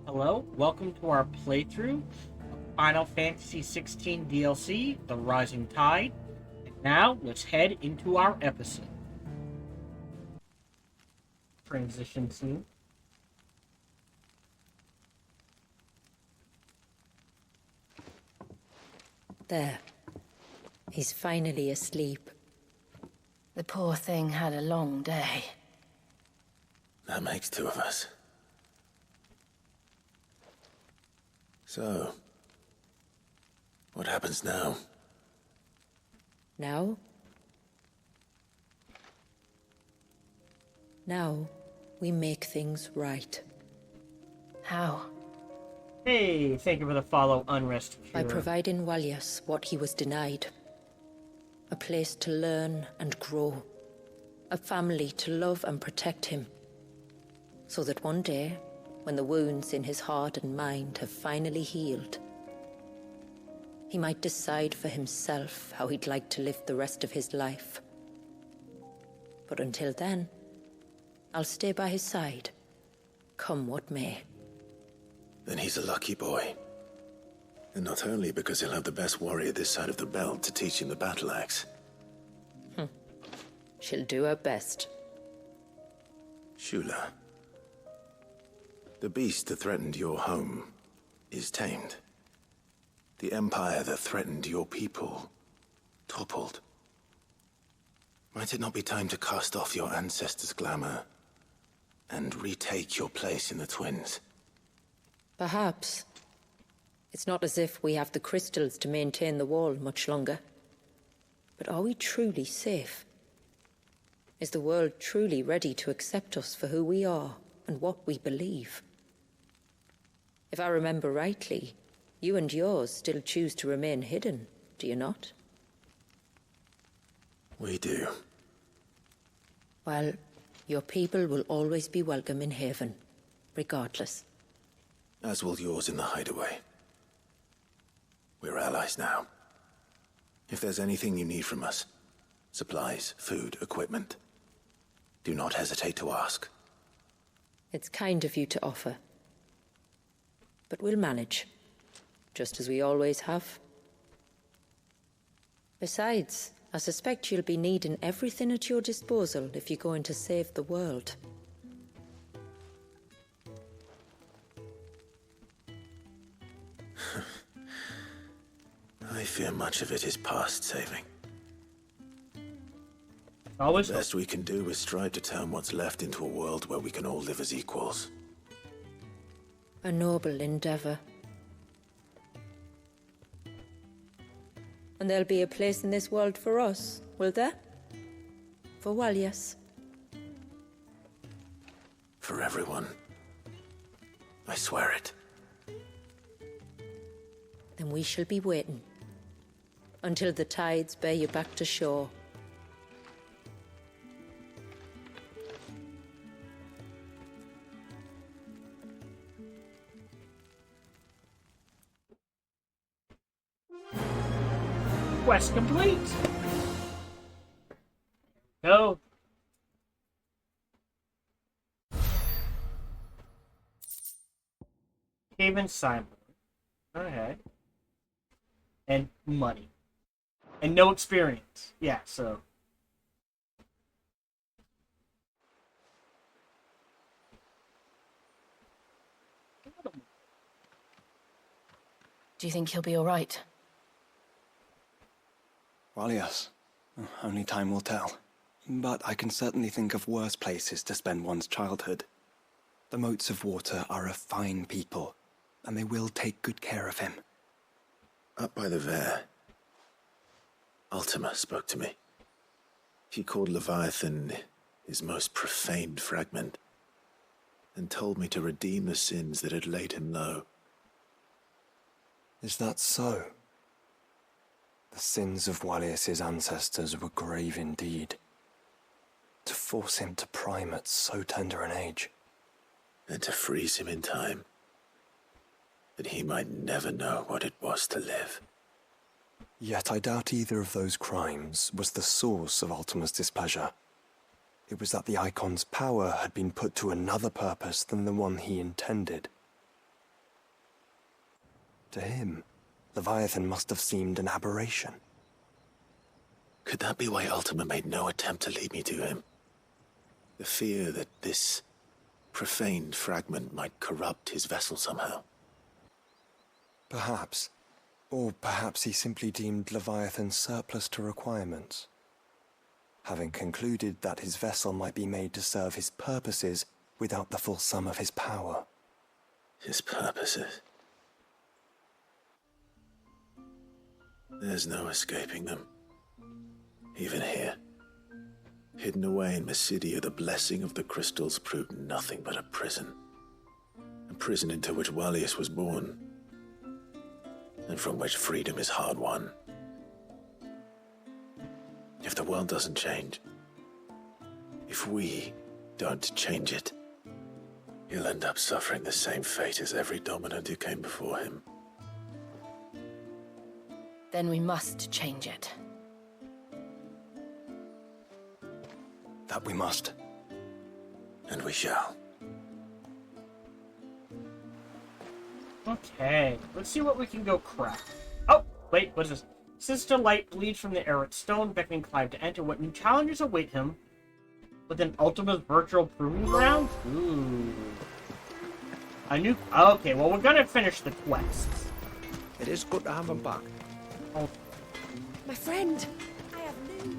Hello, welcome to our playthrough of Final Fantasy 16 DLC, The Rising Tide. And now, let's head into our episode. Transition scene. There. He's finally asleep. The poor thing had a long day. That makes two of us. So, what happens now? Now? Now, we make things right. How? Hey, thank you for the follow, Unrest. By providing Walyas what he was denied. A place to learn and grow. A family to love and protect him. So that one day, when the wounds in his heart and mind have finally healed, he might decide for himself how he'd like to live the rest of his life. But until then, I'll stay by his side, come what may. Then he's a lucky boy. And not only because he'll have the best warrior this side of the belt to teach him the battle axe. She'll do her best. Shula. The beast that threatened your home is tamed. The empire that threatened your people toppled. Might it not be time to cast off your ancestors' glamour and retake your place in the Twins? Perhaps. It's not as if we have the crystals to maintain the wall much longer. But are we truly safe? Is the world truly ready to accept us for who we are and what we believe? If I remember rightly, you and yours still choose to remain hidden, do you not? We do. Well, your people will always be welcome in Haven, regardless. As will yours in the hideaway. We're allies now. If there's anything you need from us, supplies, food, equipment, do not hesitate to ask. It's kind of you to offer. But we'll manage, just as we always have. Besides, I suspect you'll be needing everything at your disposal if you're going to save the world. I fear much of it is past saving. Always The best we can do is strive to turn what's left into a world where we can all live as equals. A noble endeavor. And there'll be a place in this world for us, will there? For Walyas. For everyone. I swear it. Then we shall be waiting. Until the tides bear you back to shore. quest complete. Go. Haven Simon. Okay. And money. And no experience. Yeah, so. Do you think he'll be all right? Well, yes. Only time will tell. But I can certainly think of worse places to spend one's childhood. The Moats of Water are a fine people, and they will take good care of him. Up by the Vare, Ultima spoke to me. He called Leviathan his most profaned fragment, and told me to redeem the sins that had laid him low. Is that so? The sins of Walyas's ancestors were grave indeed. To force him to prime at so tender an age. And to freeze him in time, that he might never know what it was to live. Yet I doubt either of those crimes was the source of Ultima's displeasure. It was that the Eikon's power had been put to another purpose than the one he intended. To him, Leviathan must have seemed an aberration. Could that be why Ultima made no attempt to lead me to him? The fear that this profaned fragment might corrupt his vessel somehow. Perhaps. Or perhaps he simply deemed Leviathan surplus to requirements. Having concluded that his vessel might be made to serve his purposes without the full sum of his power. His purposes. There's no escaping them. Even here. Hidden away in Mysidia, the blessing of the crystals proved nothing but a prison. A prison into which Wallius was born, and from which freedom is hard won. If the world doesn't change, if we don't change it, he'll end up suffering the same fate as every dominant who came before him. Then we must change it. That we must. And we shall. Okay, let's see what we can go craft. Oh, wait, what is this? Sinister light bleeds from the arid stone, beckoning Clive to enter. What new challenges await him? With an ultimate virtual proving ground? Ooh. A new... Okay, well, we're gonna finish the quests. It is good to have him back. Oh, My friend! I have news.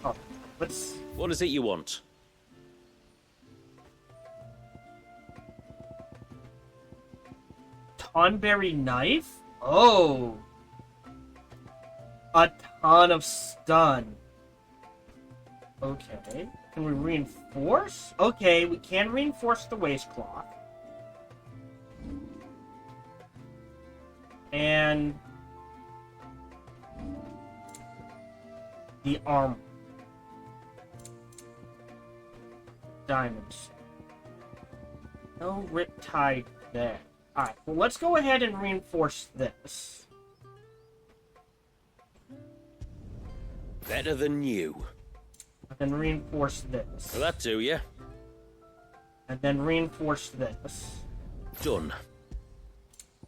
oh, let's... What is it you want? Tonberry knife? Oh. A ton of stun. Okay. Can we reinforce? Okay, we can reinforce the waistcloth. And the armor. Diamonds. No riptide there. Alright, well, let's go ahead and reinforce this. Better than you. And then reinforce this. Will that do ya? And then reinforce this. Done.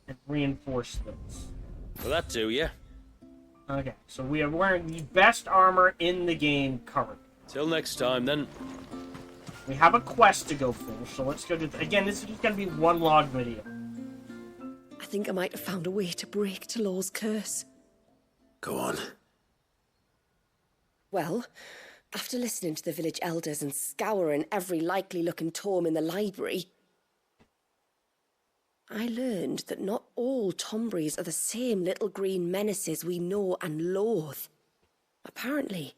And reinforce this. Will that do ya? Okay, so we are wearing the best armor in the game currently. Till next time, then. We have a quest to go finish, so let's go do again, this is just gonna be one log video. I think I might have found a way to break Talor's curse. Go on. Well, after listening to the village elders and scouring every likely-looking tome in the library, I learned that not all Tombries are the same little green menaces we know and loathe. Apparently,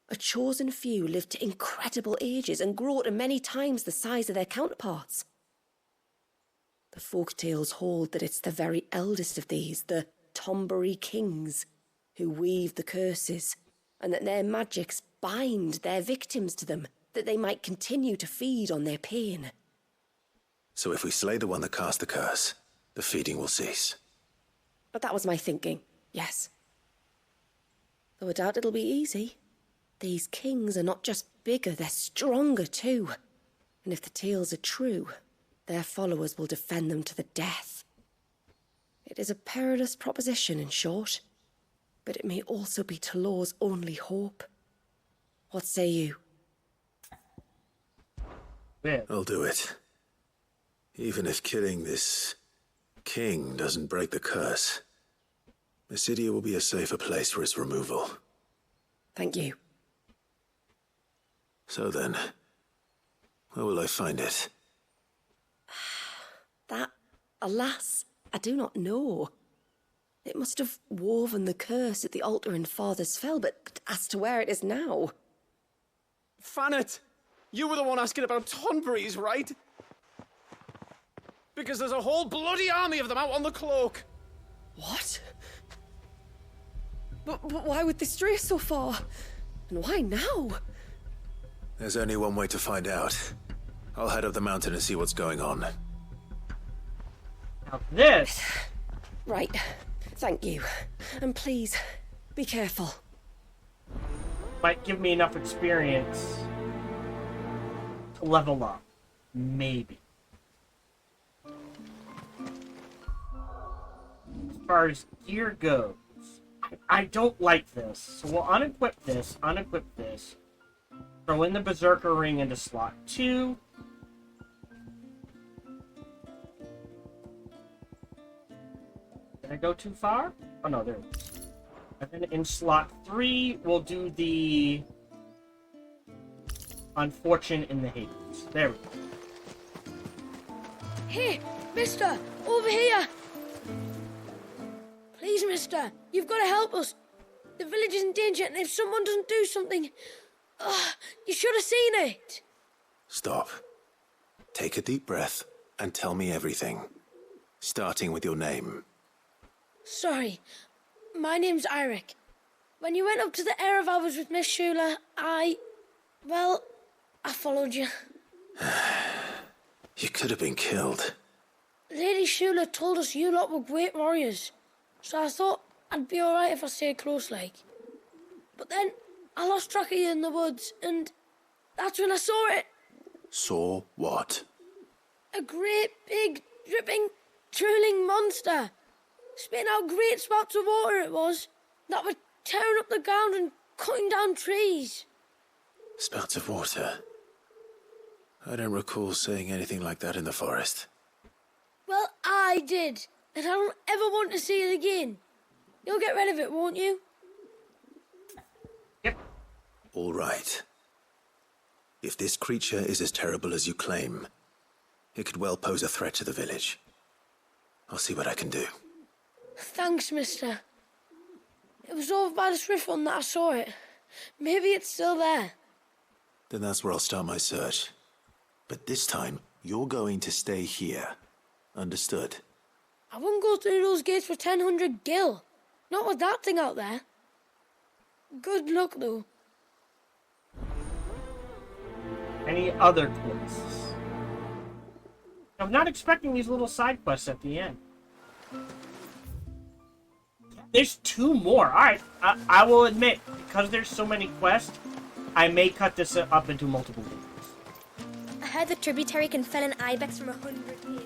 a chosen few live to incredible ages and grow to many times the size of their counterparts. The folktales hold that it's the very eldest of these, the Tombury kings, who weave the curses, and that their magics bind their victims to them, that they might continue to feed on their pain. So if we slay the one that cast the curse, the feeding will cease. But that was my thinking, yes. Though I doubt it'll be easy. These kings are not just bigger, they're stronger too. And if the tales are true, their followers will defend them to the death. It is a perilous proposition, in short, but it may also be Talor's only hope. What say you? Yeah. I'll do it. Even if killing this king doesn't break the curse, Mysidia will be a safer place for its removal. Thank you. So then, where will I find it? That, alas, I do not know. It must have woven the curse at the altar in Father's Fell, but as to where it is now... Fanet! You were the one asking about Tonberries, right? Because there's a whole bloody army of them out on the cloak. What? But why would they stray so far? And why now? There's only one way to find out. I'll head up the mountain and see what's going on. Now this... Right. Thank you. And please, be careful. might give me enough experience to level up. Maybe. far as gear goes, I don't like this. So we'll unequip this, throw in the Berserker Ring into slot 2. Did I go too far? Oh no, there it is. And then in slot 3, we'll do the Unfortunate in the Hades. There we go. Hey, mister! Over here! Please, mister, you've got to help us. The village is in danger, and if someone doesn't do something... you should have seen it! Stop. Take a deep breath and tell me everything. Starting with your name. Sorry, my name's Eirik. When you went up to the Erev was with Miss Shula, I followed you. You could have been killed. Lady Shula told us you lot were great warriors, so I thought I'd be alright if I stayed close like. But then I lost track of you in the woods, and that's when I saw it. Saw what? A great, big, dripping, drooling monster. Spitting out great spouts of water it was, that were tearing up the ground and cutting down trees. Spouts of water? I don't recall seeing anything like that in the forest. Well, I did, and I don't ever want to see it again. You'll get rid of it, won't you? Yep. All right. If this creature is as terrible as you claim, it could well pose a threat to the village. I'll see what I can do. Thanks, mister. It was over by the Swift one that I saw it. Maybe it's still there. Then that's where I'll start my search. But this time, you're going to stay here. Understood? I wouldn't go through those gates for 1,000 gil. Not with that thing out there. Good luck, though. Any other quests? I'm not expecting these little side quests at the end. There's 2 more. Alright, I will admit, because there's so many quests, I may cut this up into multiple videos. I heard the tributary can fell an ibex from 100 years.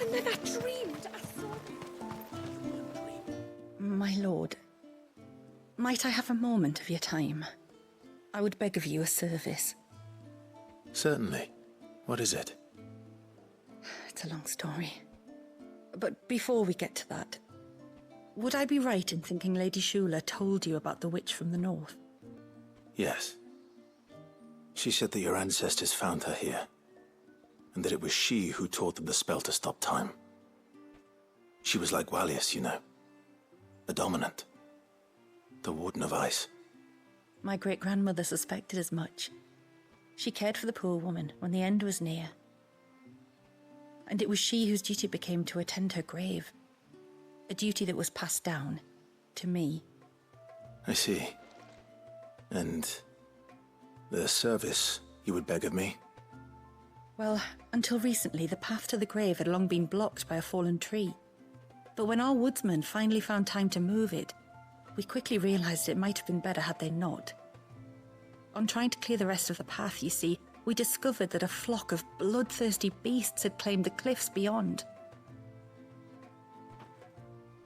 And then I dreamed I saw My lord, might I have a moment of your time? I would beg of you a service. Certainly. What is it? It's a long story. But before we get to that, would I be right in thinking Lady Shula told you about the witch from the north? Yes. She said that your ancestors found her here, and that it was she who taught them the spell to stop time. She was like Walius, you know. A dominant. The Warden of Ice. My great-grandmother suspected as much. She cared for the poor woman when the end was near. And it was she whose duty became to attend her grave. A duty that was passed down to me. I see. And the service you would beg of me? Well, until recently, the path to the grave had long been blocked by a fallen tree. But when our woodsmen finally found time to move it, we quickly realized it might have been better had they not. On trying to clear the rest of the path, you see, we discovered that a flock of bloodthirsty beasts had claimed the cliffs beyond.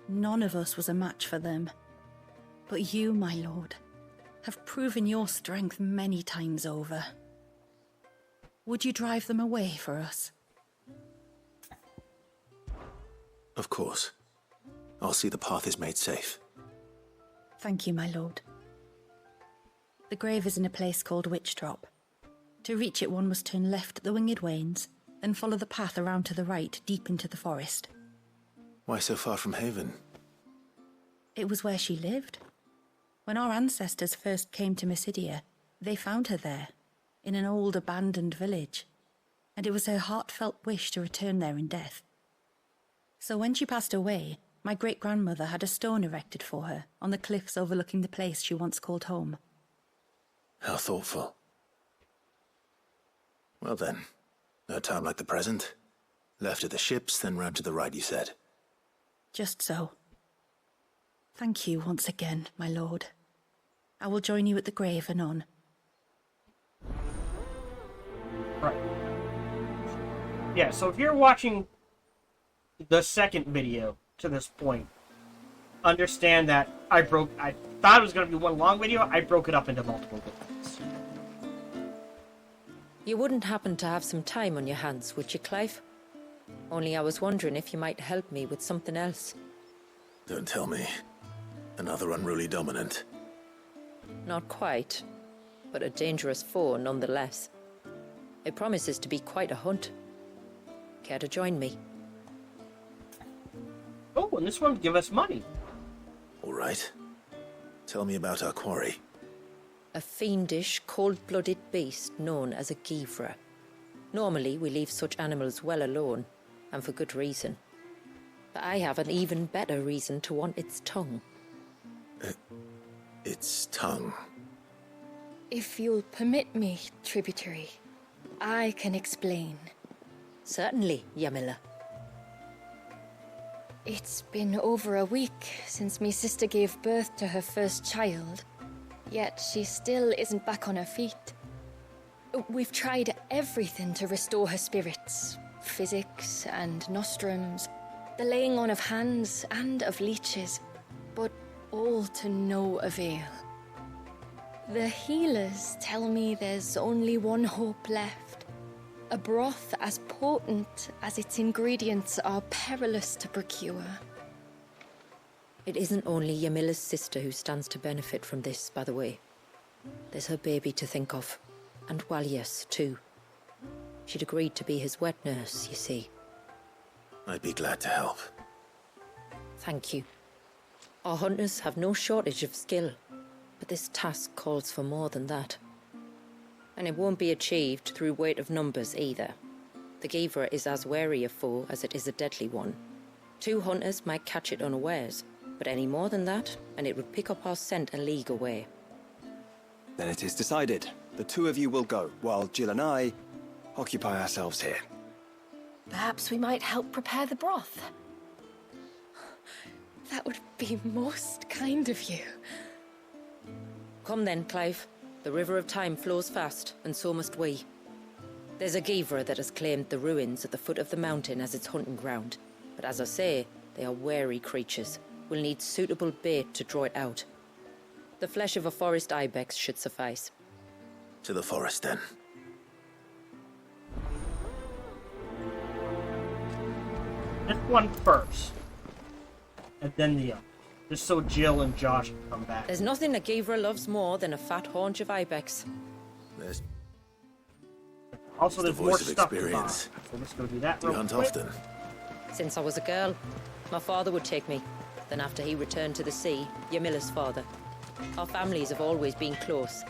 None of us was a match for them. But you, my lord, have proven your strength many times over. Would you drive them away for us? Of course. I'll see the path is made safe. Thank you, my lord. The grave is in a place called Witch Drop. To reach it, one must turn left at the Winged Wains, then follow the path around to the right, deep into the forest. Why so far from Haven? It was where she lived. When our ancestors first came to Mysidia, they found her there, in an old abandoned village, and it was her heartfelt wish to return there in death. So when she passed away, my great-grandmother had a stone erected for her on the cliffs overlooking the place she once called home. How thoughtful. Well then, no time like the present. Left at the ships, then round to the right, you said. Just so. Thank you once again, my lord. I will join you at the grave anon. Right. Yeah, so if you're watching the second video to this point, understand that I thought it was going to be one long video, I broke it up into multiple videos. You wouldn't happen to have some time on your hands, would you, Clive? Only I was wondering if you might help me with something else. Don't tell me. Another unruly dominant. Not quite, but a dangerous foe nonetheless. It promises to be quite a hunt. Care to join me? Oh, and this one give us money. All right. Tell me about our quarry. A fiendish, cold-blooded beast known as a Givra. Normally, we leave such animals well alone, and for good reason. But I have an even better reason to want its tongue. Its tongue. If you'll permit me, tributary, I can explain. Certainly, Yamila. It's been over a week since me sister gave birth to her first child, yet she still isn't back on her feet. We've tried everything to restore her spirits. Physics and nostrums, the laying on of hands and of leeches, but all to no avail. The healers tell me there's only one hope left. A broth as potent as its ingredients are perilous to procure. It isn't only Yamila's sister who stands to benefit from this, by the way. There's her baby to think of, and Walias, too. She'd agreed to be his wet nurse, you see. I'd be glad to help. Thank you. Our hunters have no shortage of skill, but this task calls for more than that. And it won't be achieved through weight of numbers either. The Givra is as wary a foe as it is a deadly one. 2 hunters might catch it unawares, but any more than that, and it would pick up our scent a league away. Then it is decided. The 2 of you will go, while Jill and I occupy ourselves here. Perhaps we might help prepare the broth. That would be most kind of you. Come then, Clive. The river of time flows fast, and so must we. There's a Givra that has claimed the ruins at the foot of the mountain as its hunting ground. But as I say, they are wary creatures. We'll need suitable bait to draw it out. The flesh of a forest ibex should suffice. To the forest, then. This one first. And then the other. Just so Jill and Josh can come back. There's nothing a Givra loves more than a fat haunch of ibex. There's Also, the there's more voice of stuff to buy. experience. So let's go do that Do you real hunt quick. often? Since I was a girl, my father would take me. Then after he returned to the sea, Yamila's father. Our families have always been close.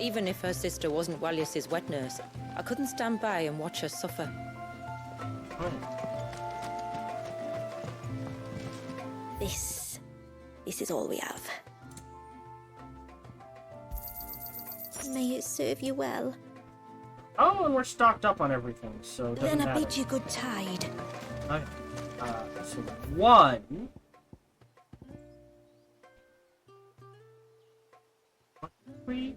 Even if her sister wasn't Walias's wet nurse, I couldn't stand by and watch her suffer. This is all we have. May it serve you well. Oh, and we're stocked up on everything, so it doesn't Then I matter. bid you good tide. Okay. So 1... 3...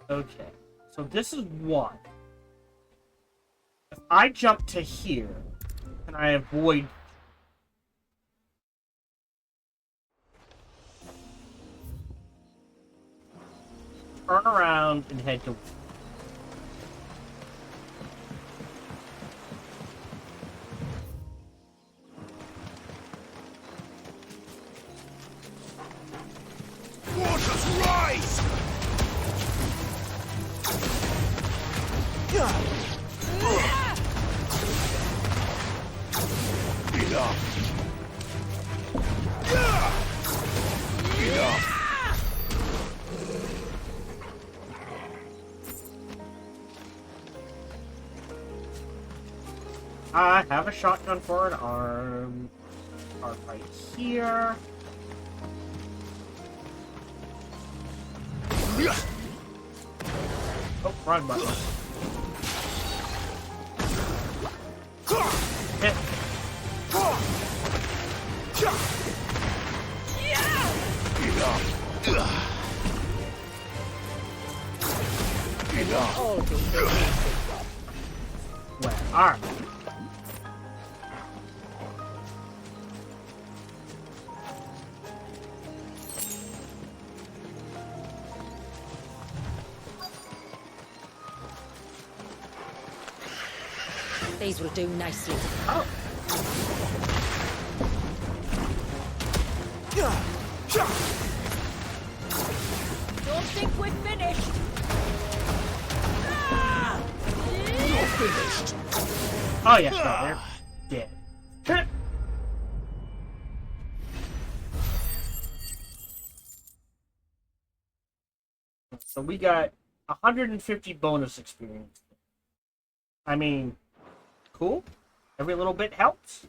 Okay, so this is 1. If I jump to here, can I avoid... Turn around and head to... Waters rise! Enough! Enough! I have a shotgun for an arm. Are right here. Oh, wrong button. Hit. all be Where are we? These will do nicely. Oh. Don't think we're finished. Oh yeah, no, they're dead. So we got 150 bonus experience. I mean, cool. Every little bit helps.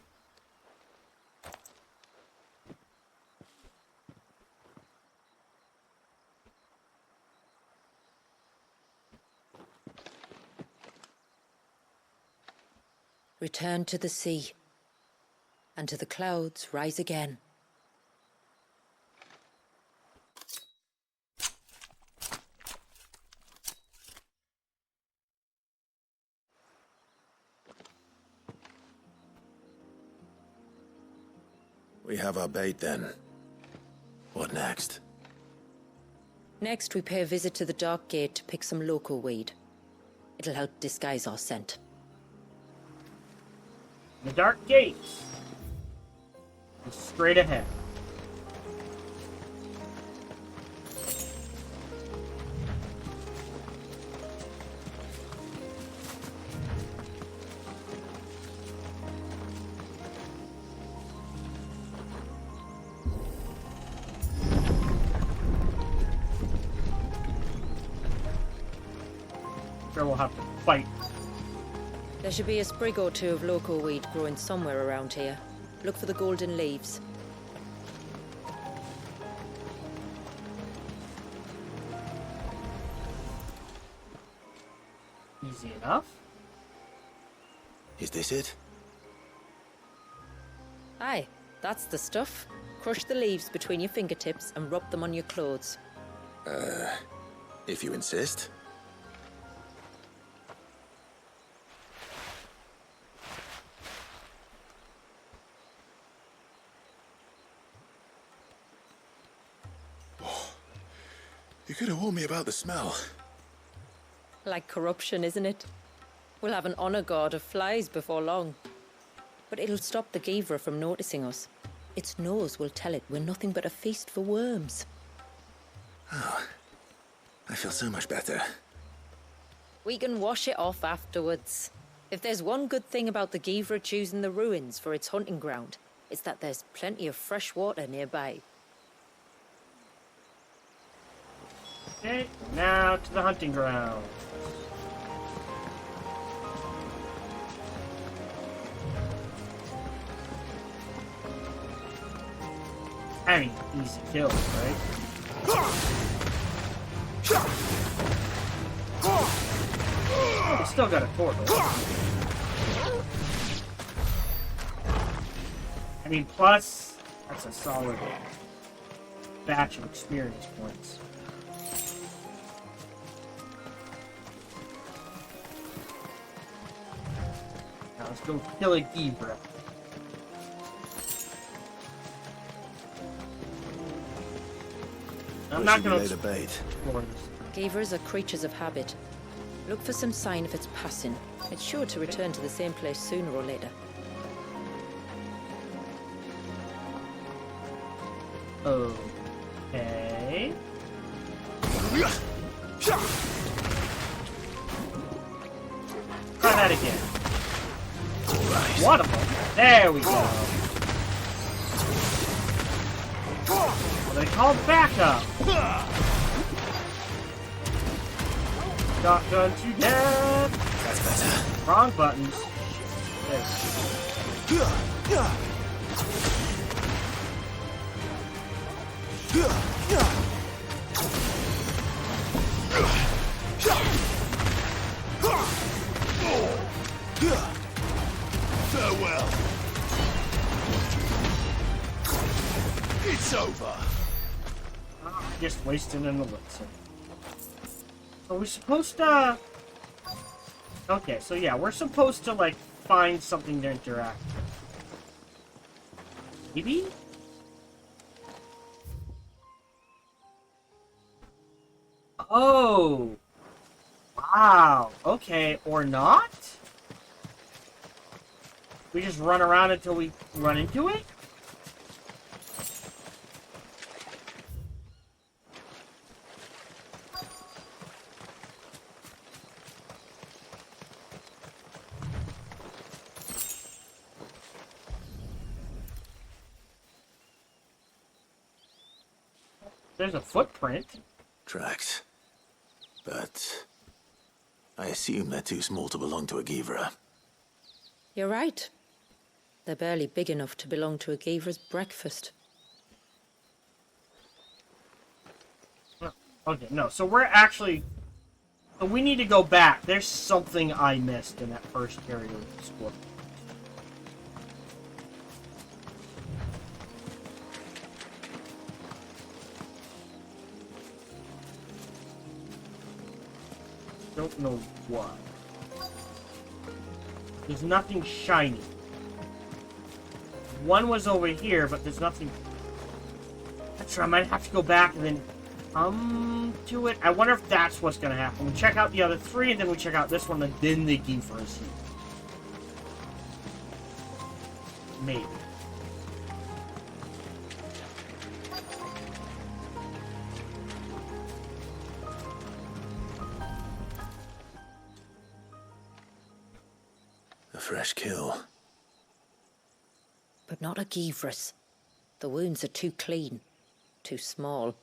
Return to the sea, and to the clouds rise again. We have our bait then. What next? Next, we pay a visit to the Dark Gate to pick some local weed. It'll help disguise our scent. The Dark Gates. Straight ahead. Sure, we'll have to fight. There should be a sprig or two of local weed growing somewhere around here. Look for the golden leaves. Easy enough. Is this it? Aye, that's the stuff. Crush the leaves between your fingertips and rub them on your clothes. If you insist. You could have warned me about the smell. Like corruption, isn't it? We'll have an honor guard of flies before long. But it'll stop the Givra from noticing us. Its nose will tell it we're nothing but a feast for worms. Oh, I feel so much better. We can wash it off afterwards. If there's one good thing about the Givra choosing the ruins for its hunting ground, it's that there's plenty of fresh water nearby. Okay, now to the hunting ground. I mean, easy kills, right? We still got a portal. I mean, plus, that's a solid batch of experience points. Now let's go kill a Givra. I'm not gonna lay the bait. explore this. Givras are creatures of habit. Look for some sign of its passing. It's sure to return to the same place sooner or later. Okay. Try that again. One of them. There we go. Well, they called backup. Shotgun to death. That's better. Wrong buttons. Farewell. It's over. Just wasting an elixir. Are we supposed to... Okay, so yeah, we're supposed to, like, find something to interact with. Maybe? Oh! Wow. Okay, or not? We just run around until we run into it? There's a footprint. Tracks. But I assume they're too small to belong to a Givra. You're right. They're barely big enough to belong to a Givra's breakfast. Okay, no, so we're actually... So we need to go back. There's something I missed in that first area of the school. Don't know what. There's nothing shiny. One was over here, but there's nothing... That's right, I might have to go back and then come to it. I wonder if that's what's going to happen. We check out the other three, and then we check out this one, and then the Givra is here. Maybe. A fresh kill. But not a Givra's. The wounds are too clean, too small.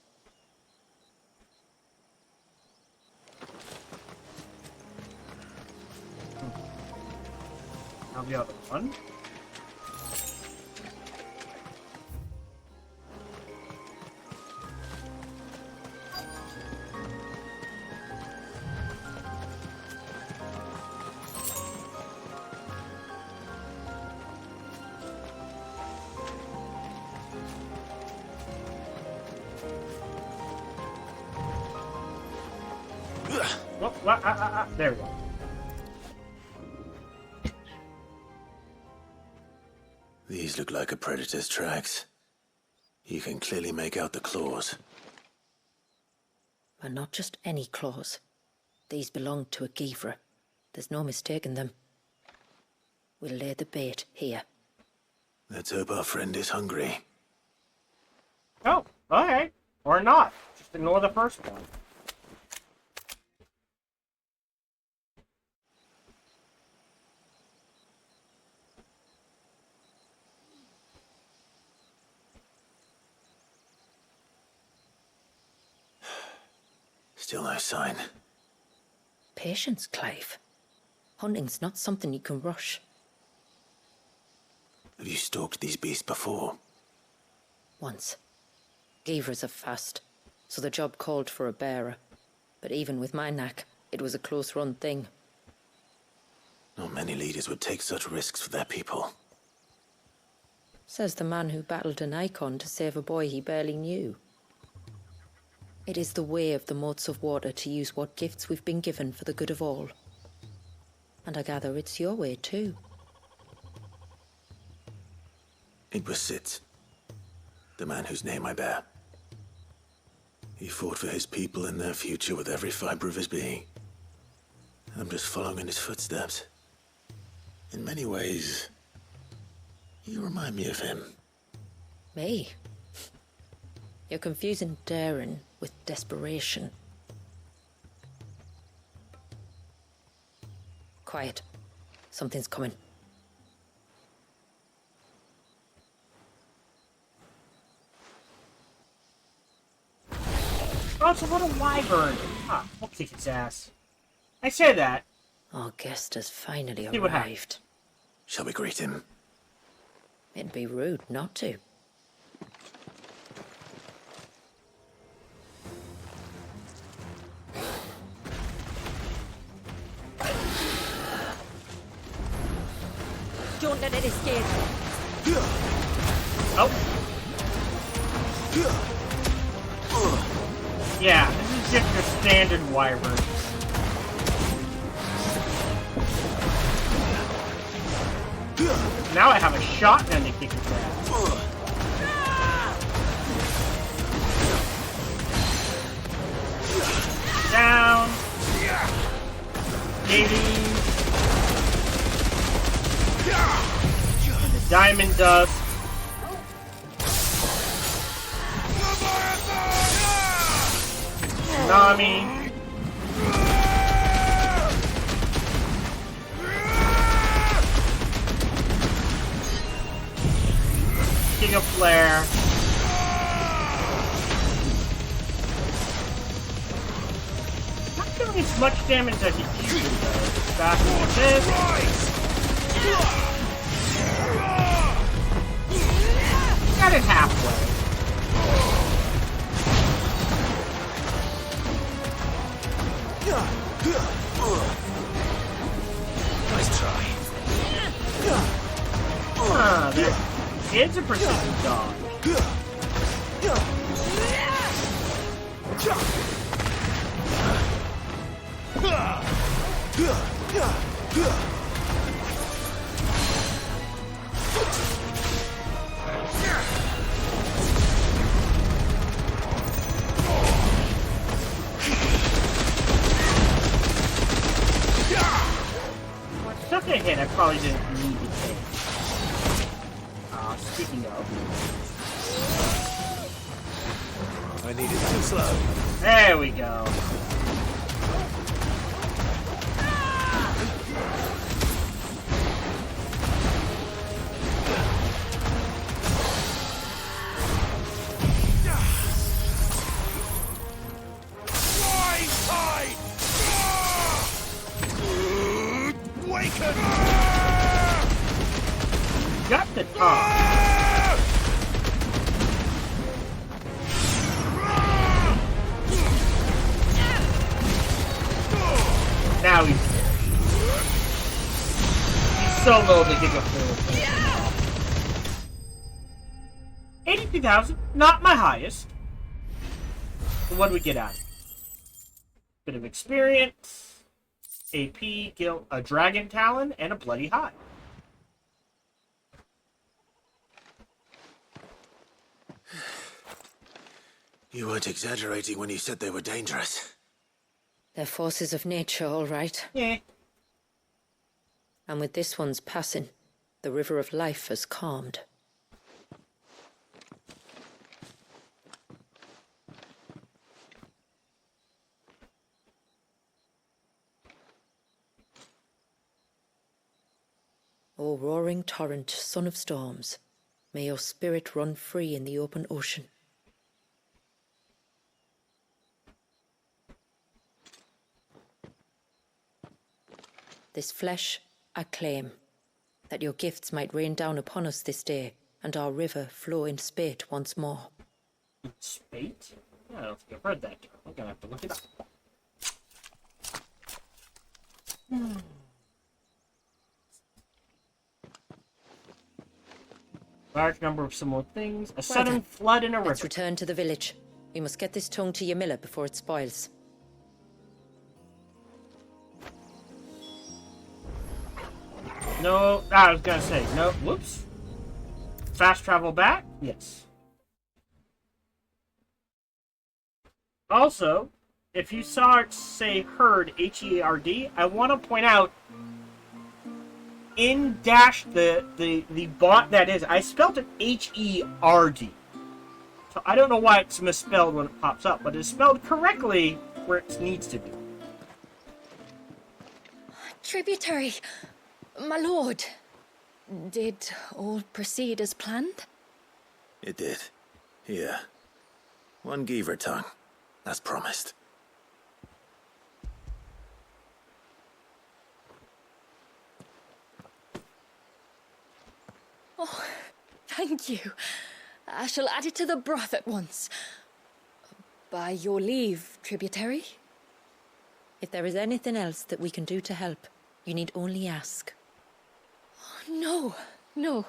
Now the other one. There we go. These look like a predator's tracks. You can clearly make out the claws. And not just any claws. These belong to a Givra. There's no mistaking them. We'll lay the bait here. Let's hope our friend is hungry. Oh, alright. Or not. Just ignore the first one. Still no sign. Patience, Clive. Hunting's not something you can rush. Have you stalked these beasts before? Once. Givras are fast, so the job called for a bearer. But even with my knack, it was a close-run thing. Not many leaders would take such risks for their people. Says the man who battled an Eikon to save a boy he barely knew. It is the way of the motes of water to use what gifts we've been given for the good of all. And I gather it's your way too. It was Sid, the man whose name I bear. He fought for his people and their future with every fiber of his being. I'm just following in his footsteps. In many ways, you remind me of him. Me? You're confusing daring with desperation. Quiet. Something's coming. Oh, it's a little wyvern. Ah, we'll kick its ass. I say that. Our guest has finally See what arrived. Shall we greet him? It'd be rude not to. Don't let it escape. Oh. Yeah, this is just your standard wyvern. Now I have a shotgun to kick his ass. Down. Maybe. And the diamond dust. Nami. King of Flare. Not doing as much damage as it usually does. Faster with this. Got it halfway. Nice try. There is a precision dodge. Took a hit I probably didn't need to take. Speaking of. I needed too slow. There we go. Got the top. Now he's so low they get a full. 82,000, not my highest. But what do we get out of it? Bit of experience, AP, guild, a dragon talon, and a bloody hide. You weren't exaggerating when you said they were dangerous. They're forces of nature, all right. Yeah. And with this one's passing, the river of life has calmed. O roaring torrent, son of storms, may your spirit run free in the open ocean. This flesh I claim, that your gifts might rain down upon us this day, and our river flow in spate once more. Spate? Yeah, I don't think I've heard that term. I'm gonna have to look it up. Large number of similar things. A sudden flood in a river. Let's return to the village. We must get this tongue to Ymilla before it spoils. No, I was gonna say, no, whoops. Fast travel back? Yes. Also, if you saw it say herd, H-E-A-R-D, I want to point out, in dash the bot that is, I spelled it H-E-R-D. So I don't know why it's misspelled when it pops up, but it's spelled correctly where it needs to be. Tributary, my lord. Did all proceed as planned? It did. Here. 1 Geaver tongue. As promised. Oh, thank you. I shall add it to the broth at once. By your leave, tributary. If there is anything else that we can do to help, you need only ask. No, no.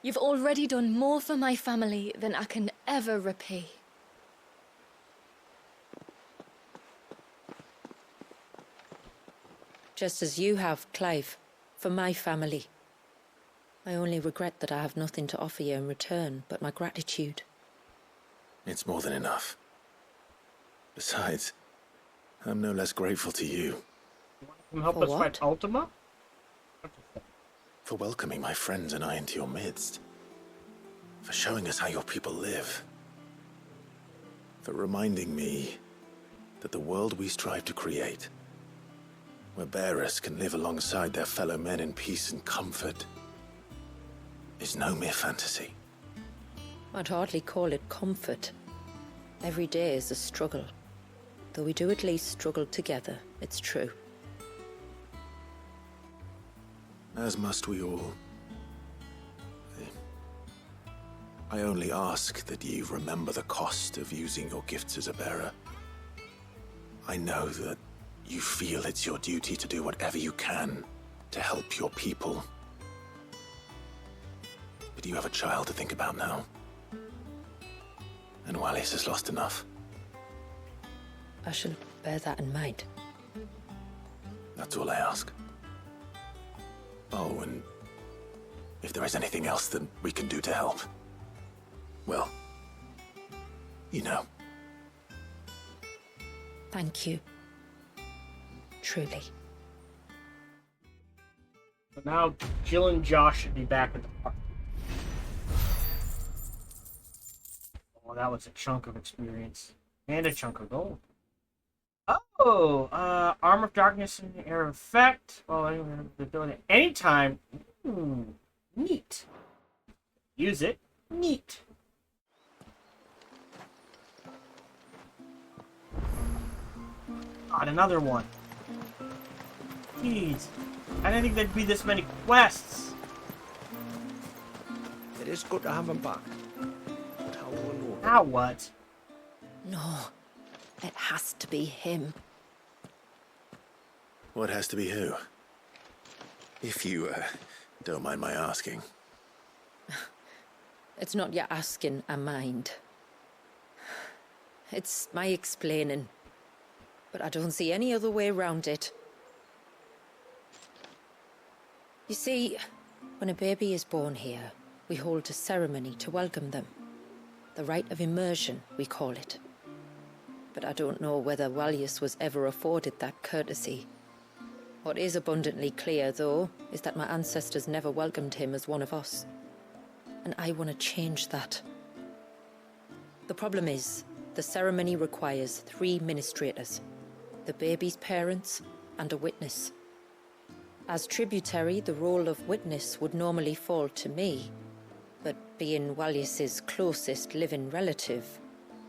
You've already done more for my family than I can ever repay. Just as you have, Clive, for my family. I only regret that I have nothing to offer you in return but my gratitude. It's more than enough. Besides, I'm no less grateful to you. Come help For us fight what? Ultima? For welcoming my friends and I into your midst. For showing us how your people live. For reminding me that the world we strive to create, where bearers can live alongside their fellow men in peace and comfort, is no mere fantasy. I'd hardly call it comfort. Every day is a struggle. Though we do at least struggle together, it's true. As must we all. I only ask that you remember the cost of using your gifts as a bearer. I know that you feel it's your duty to do whatever you can to help your people. But you have a child to think about now. And Wallis has lost enough. I shall bear that in mind. That's all I ask. Oh, and if there is anything else that we can do to help, well, you know. Thank you. Truly. So now Jill and Josh should be back at the park. Oh, that was a chunk of experience. And a chunk of gold. Oh, Arm of Darkness and the Air Effect. Well, I don't have the ability anytime. Ooh, neat. Use it. Neat. God, another one. Jeez. I didn't think there'd be this many quests. It is good to have him back. But how will we know? Now what? No, it has to be him. What has to be who? If you, don't mind my asking. It's not your asking, I mind. It's my explaining. But I don't see any other way around it. You see, when a baby is born here, we hold a ceremony to welcome them. The rite of immersion, we call it. But I don't know whether Wallius was ever afforded that courtesy. What is abundantly clear, though, is that my ancestors never welcomed him as one of us. And I want to change that. The problem is, the ceremony requires 3 ministrators. The baby's parents, and a witness. As tributary, the role of witness would normally fall to me, but being Wallius's closest living relative,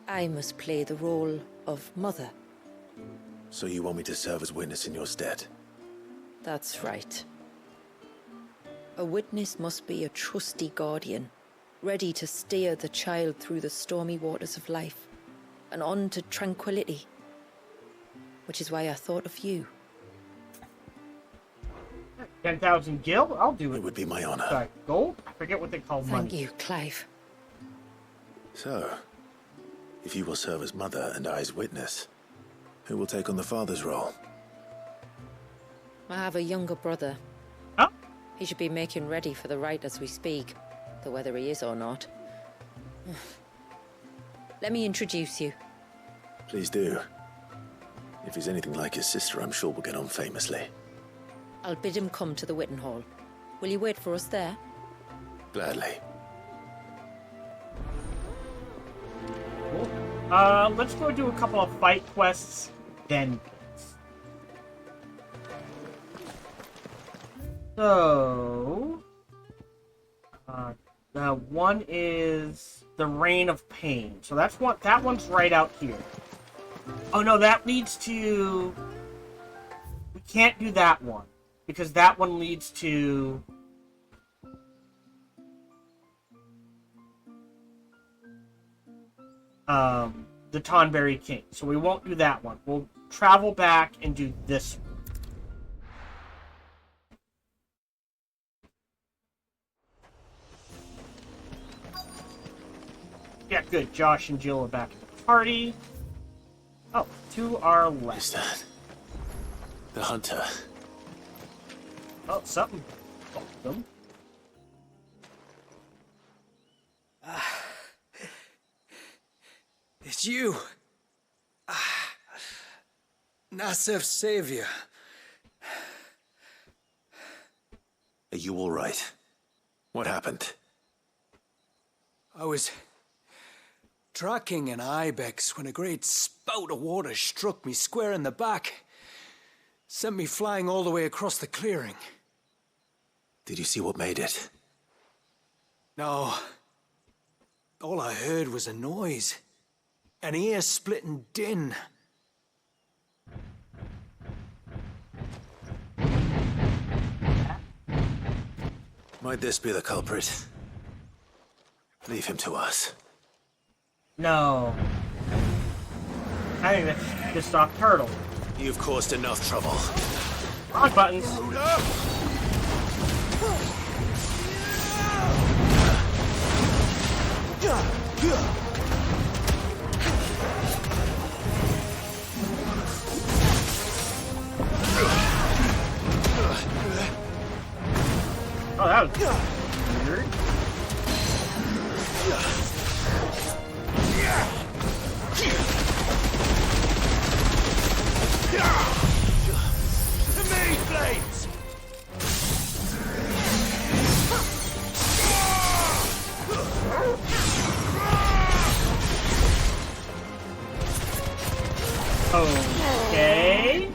I must play the role of mother. So you want me to serve as witness in your stead? That's right. A witness must be a trusty guardian, ready to steer the child through the stormy waters of life, and on to tranquility. Which is why I thought of you. 10,000 gil? I'll do it. It would be my honor. Sorry, gold? I forget what they call money. Thank you, Clive. So, if you will serve as mother and I as witness, who will take on the father's role? I have a younger brother. Huh? He should be making ready for the rite as we speak, though whether he is or not. Let me introduce you. Please do. If he's anything like his sister, I'm sure we'll get on famously. I'll bid him come to the Witten Hall. Will you wait for us there? Gladly. Cool. Let's go do a couple of fight quests, then. So, one is the Reign of Pain. So that's what that one's right out here. Oh no, that leads to. We can't do that one because that one leads to. The Tonberry King. So we won't do that one. We'll travel back and do this one. Yeah, good. Josh and Jill are back at the party. Oh, to our left. Is that the hunter? Oh, something. Them. It's you. Nasef's savior. Are you all right? What happened? I was tracking an ibex when a great spout of water struck me square in the back. Sent me flying all the way across the clearing. Did you see what made it? No. All I heard was a noise. An ear-splitting din. Might this be the culprit? Leave him to us. No. I think that's just off turtle. You've caused enough trouble. Wrong buttons. Oh, that was weird. The main blades! Okay.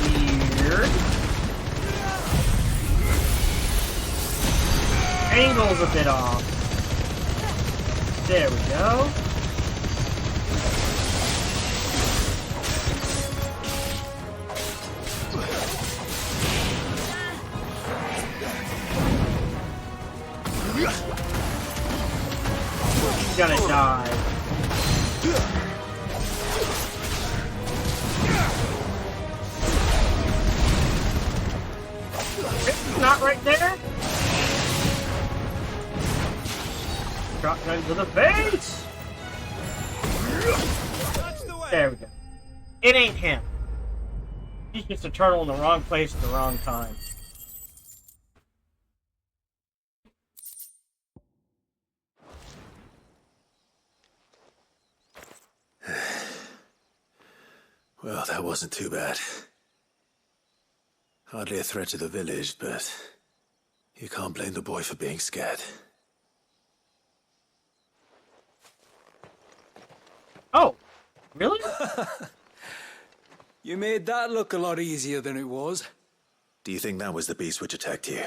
Weird. Angle's a bit off. There we go. He's gonna die. It's not right there. Shotgun to the face. There we go. It ain't him. He's just a turtle in the wrong place at the wrong time. Well, that wasn't too bad. Hardly a threat to the village, but you can't blame the boy for being scared. Oh, really? You made that look a lot easier than it was. Do you think that was the beast which attacked you?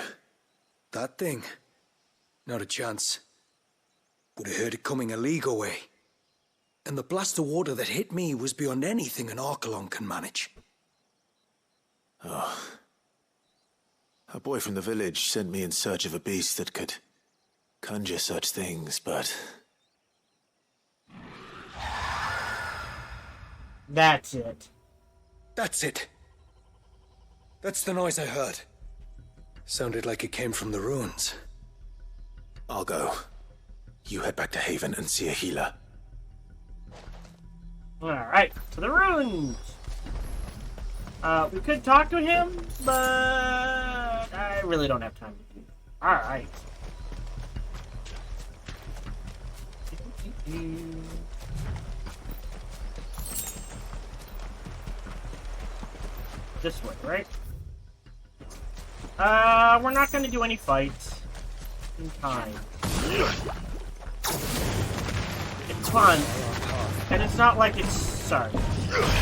That thing? Not a chance. Would have heard it coming a league away. And the blast of water that hit me was beyond anything an Archelon can manage. Oh. A boy from the village sent me in search of a beast that could conjure such things, but... That's it. That's it. That's the noise I heard. Sounded like it came from the ruins. I'll go. You head back to Haven and see a healer. Alright, to the ruins! We could talk to him, but I really don't have time to do that. Alright. This way, right? We're not gonna do any fights in time. It's fun. And it's not like it's... Sorry.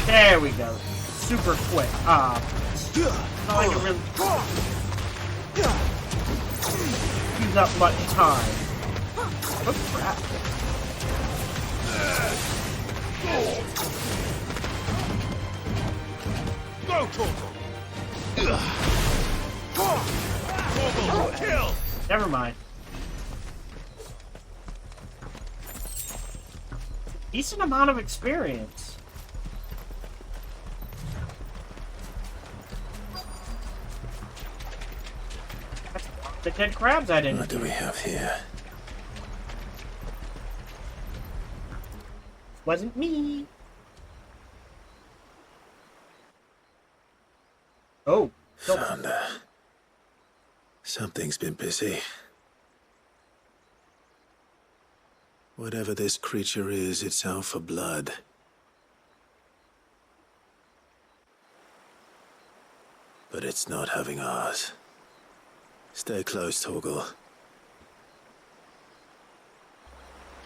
There we go. Super quick. It's not like it really... use up much time. Oh, crap. Go, Torgal! Kill! Never mind. Decent amount of experience. The dead crabs I didn't. What do we have here? Wasn't me. Oh. Found her. Something's been busy. Whatever this creature is, it's out for blood. But it's not having ours. Stay close, Torgal.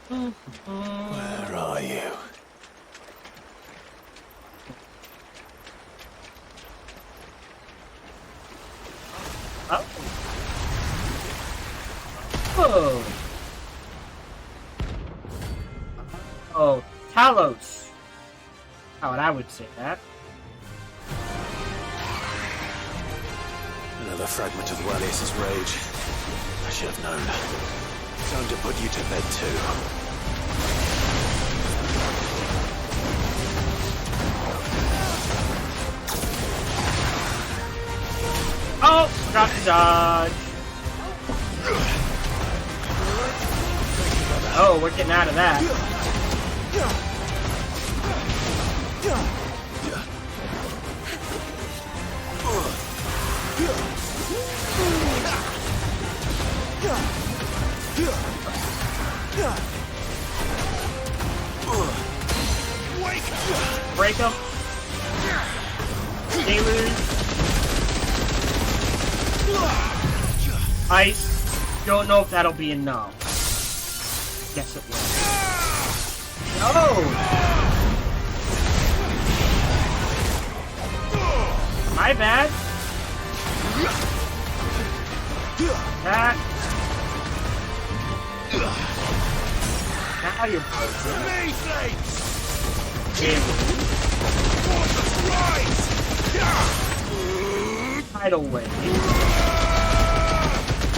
Where are you? Oh. Oh. Oh, Talos. How would I would say that? Another fragment of Walius' rage. I should have known. Time to put you to bed too. Oh, forgot to dodge. Oh, we're getting out of that. Break him. Deluge. Ice. Don't know if that'll be enough. Yes, it will. Oh! My bad. That. Now you're broken. Tidal wave.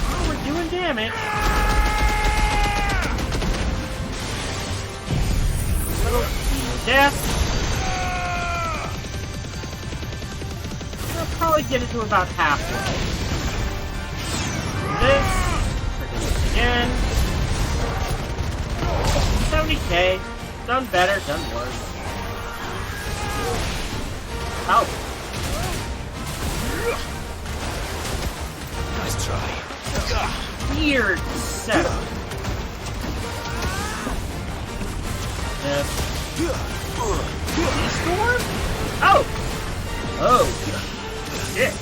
Oh, we're doing damage. Little death. We'll probably get it to about halfway. This. Again. 70k. Done better, done worse. Ow. Nice try. Weird setup. Storm? Oh! Oh. Shit.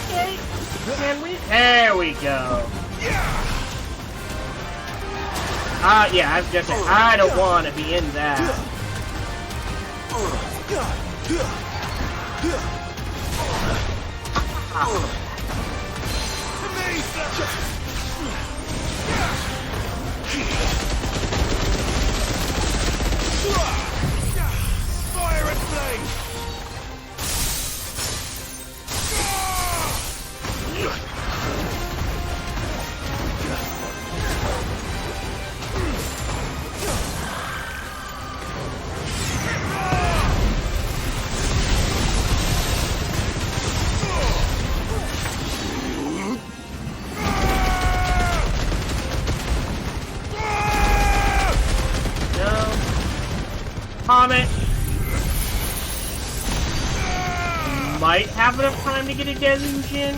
Okay. Can we? There we go. Yeah, I was just saying, I don't want to be in that. Fire and flame! Comet. Might have enough time to get a deluge in.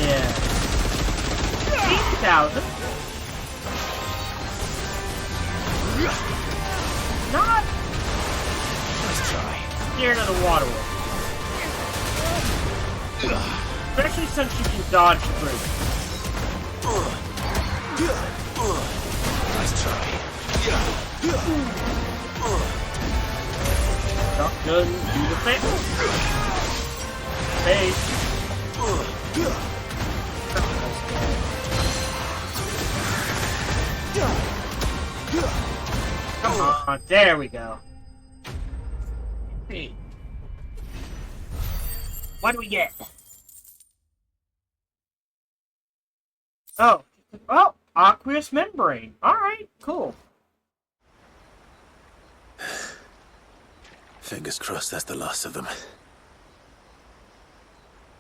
Yeah. 8,000. Not scared of the water wolf. Especially since you can dodge through. Nice try. Shotgun, do the thing. Face. Come on, there we go. Hey. What do we get? Oh. Oh! Aqueous membrane. Alright, cool. Fingers crossed that's the last of them.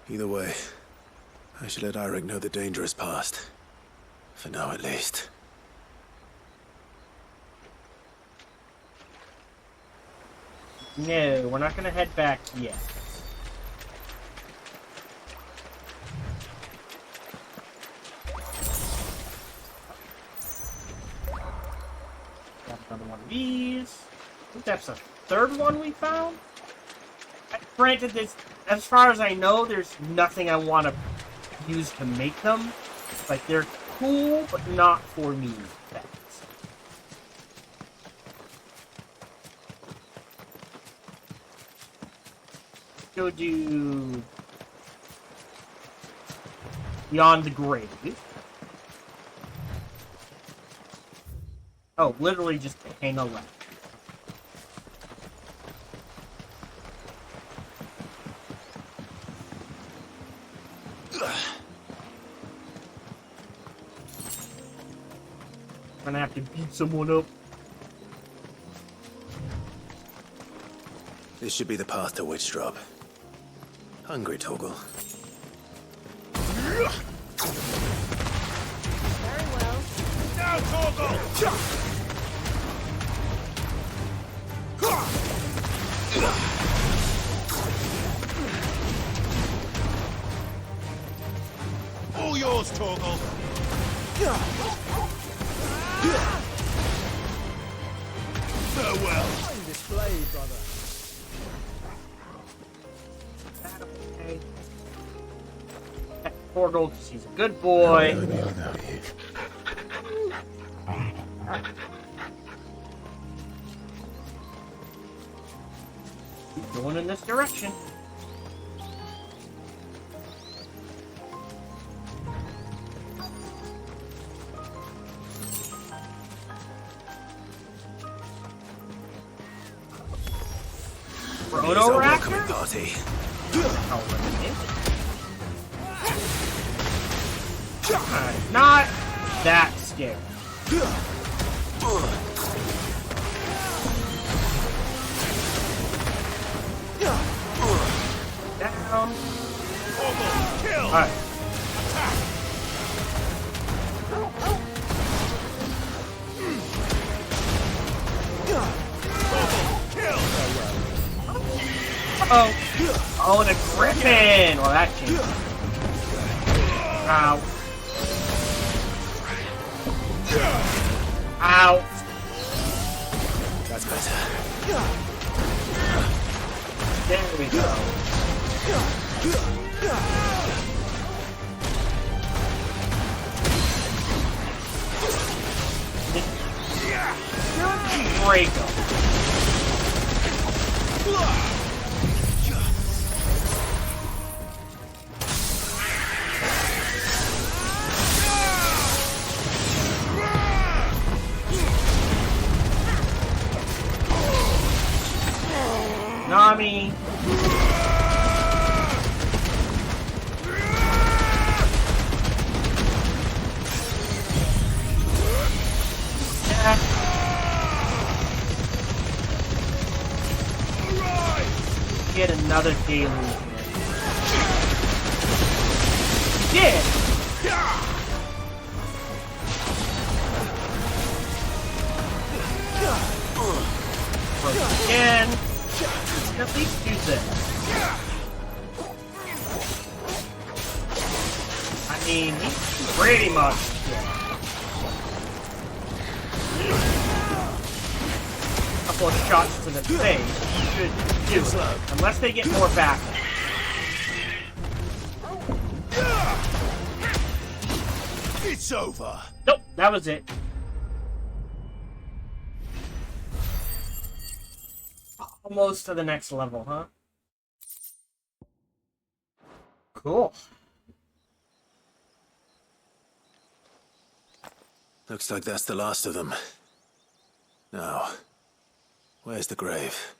Either way, I should let Eirik know the danger is past. For now, at least. No, we're not gonna head back yet. Got another one of these. I think that's the third one we found. Granted, this, as far as I know, there's nothing I want to use to make them. Like, they're cool, but not for me. That's. Go do Beyond the Grave. Oh, literally just hang a left. I'm gonna have to beat someone up. This should be the path to Witch Drop. Hungry, Torgal? Very well. Now, Torgal! All yours, Torgal! Farewell! Fine display, brother. Okay. Torgal, because he's a good boy. Keep going in this direction. Proto-Raptor? Party. I'm not that scared. Down. Alright. Uh-oh. Oh, and a griffin! Well, that changed. Ow. Ow. That's better. There we go. Break him. Nami. Get another deluge. Yeah. Again. At least do this. I mean, he's pretty much dead. A couple of shots to the face should do it, unless they get more back. It's over. Nope, that was it. Almost to the next level, huh? Cool. Looks like that's the last of them. Now, where's the grave?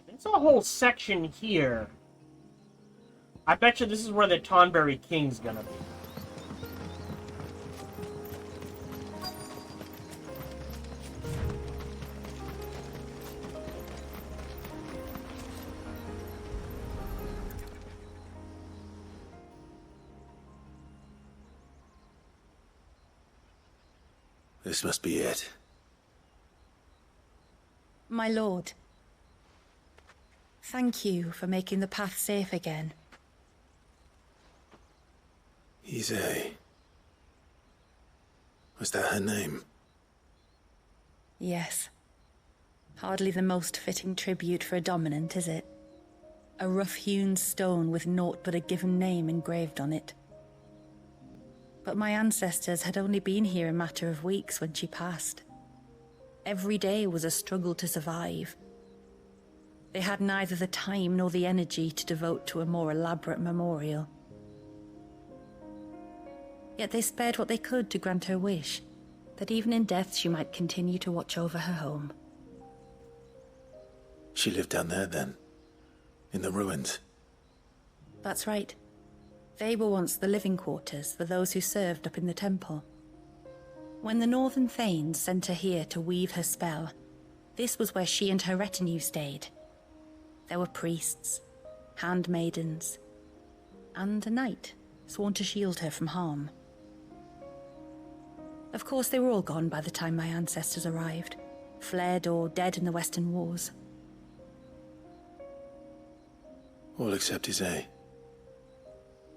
It's a whole section here. I bet you this is where the Tonberry King's gonna be. This must be it. My lord, thank you for making the path safe again. Ise. Was that her name? Yes. Hardly the most fitting tribute for a dominant, is it? A rough-hewn stone with naught but a given name engraved on it. But my ancestors had only been here a matter of weeks when she passed. Every day was a struggle to survive. They had neither the time nor the energy to devote to a more elaborate memorial. Yet they spared what they could to grant her wish, that even in death she might continue to watch over her home. She lived down there then? In the ruins? That's right. They were once the living quarters for those who served up in the temple. When the Northern Thanes sent her here to weave her spell, this was where she and her retinue stayed. There were priests, handmaidens, and a knight sworn to shield her from harm. Of course, they were all gone by the time my ancestors arrived, fled or dead in the Western Wars. All except Ise,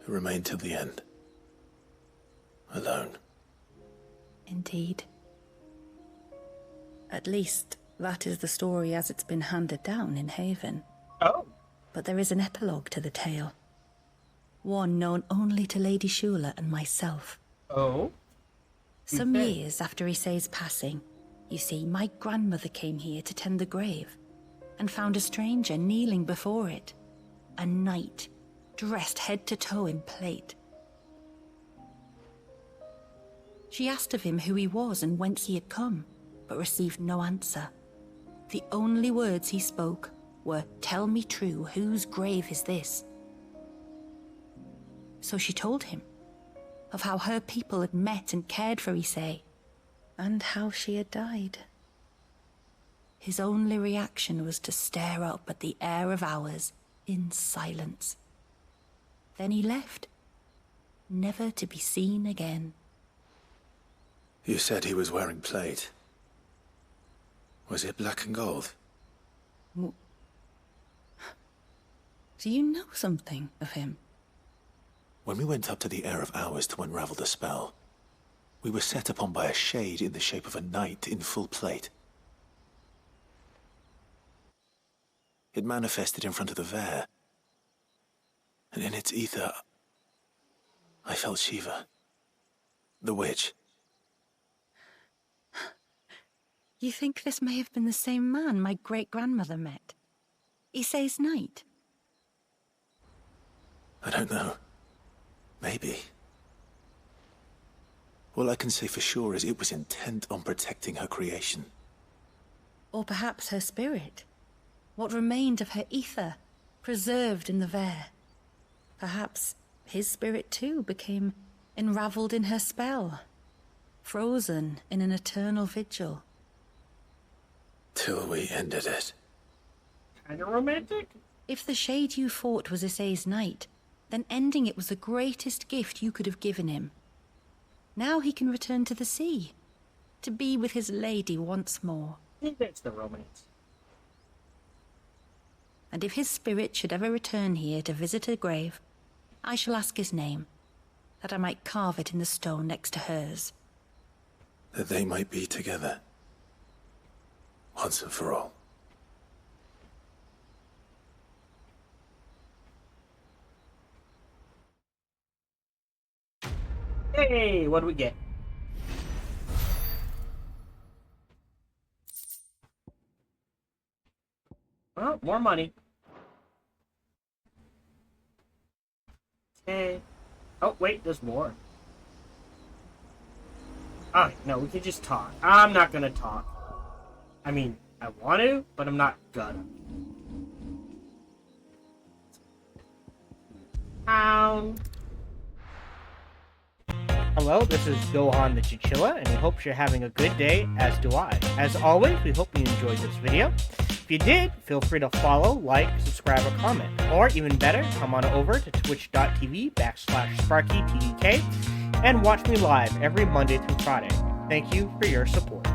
who remained till the end. Alone. Indeed. At least, that is the story as it's been handed down in Haven. Oh. But there is an epilogue to the tale. One known only to Lady Shula and myself. Oh? Some years after Ise's passing, you see, my grandmother came here to tend the grave, and found a stranger kneeling before it. A knight, dressed head to toe in plate. She asked of him who he was and whence he had come, but received no answer. The only words he spoke were, "Tell me true, whose grave is this?" So she told him of how her people had met and cared for Ise, and how she had died. His only reaction was to stare up at the air of hours in silence. Then he left, never to be seen again. You said he was wearing plate. Was it black and gold? Do you know something of him? When we went up to the Air of Hours to unravel the spell, we were set upon by a shade in the shape of a knight in full plate. It manifested in front of the Vare, and in its ether, I felt Shiva, the witch. You think this may have been the same man my great-grandmother met? Ise's knight? I don't know. Maybe. All I can say for sure is it was intent on protecting her creation. Or perhaps her spirit. What remained of her ether, preserved in the Vare. Perhaps his spirit too became enraveled in her spell, frozen in an eternal vigil. Till we ended it. Kinda romantic? If the shade you fought was Ise's knight, then ending it was the greatest gift you could have given him. Now he can return to the sea, to be with his lady once more. I think that's the romance. And if his spirit should ever return here to visit her grave, I shall ask his name, that I might carve it in the stone next to hers. That they might be together. Once and for all. Hey, what do we get? Well, more money. Okay. Oh, wait, there's more. Oh, no, we can just talk. I'm not gonna talk. I mean, I want to, but I'm not gonna. Hello, this is Gohan the Chinchilla, and we hope you're having a good day, as do I. As always, we hope you enjoyed this video. If you did, feel free to follow, like, subscribe, or comment. Or, even better, come on over to twitch.tv/SparkyTDK and watch me live every Monday through Friday. Thank you for your support.